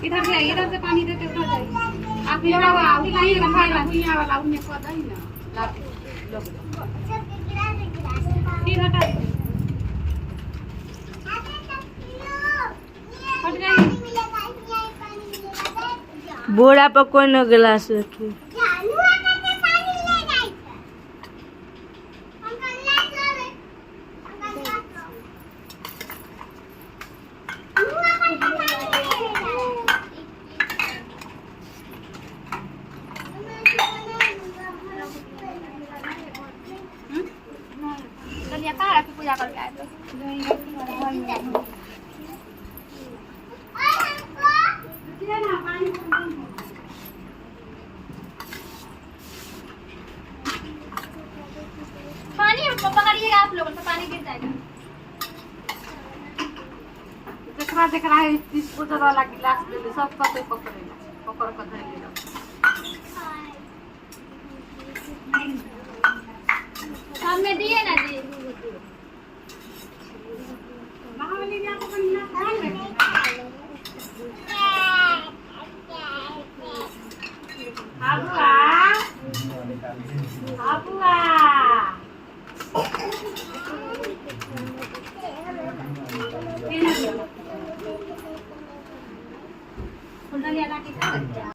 इधर से इधर से पानी देते उधर जाइए। आप ये वाला वाला भुइया वाला उन्हें को दई ना लोग फिर हटा दीजिए। हट जाइए। बोरा पर कोई न गिलास रखी। चलिए कहाँ रखी पूजा करके आए थे। पानी पकड़िएगा आप लोग तो पानी गिर जाएगा। देख रहा है 30 बोतल वाला गिलास दे दे सब पकड़ पकड़ेला पकड़ कर धर ले सामने दिए ना दी।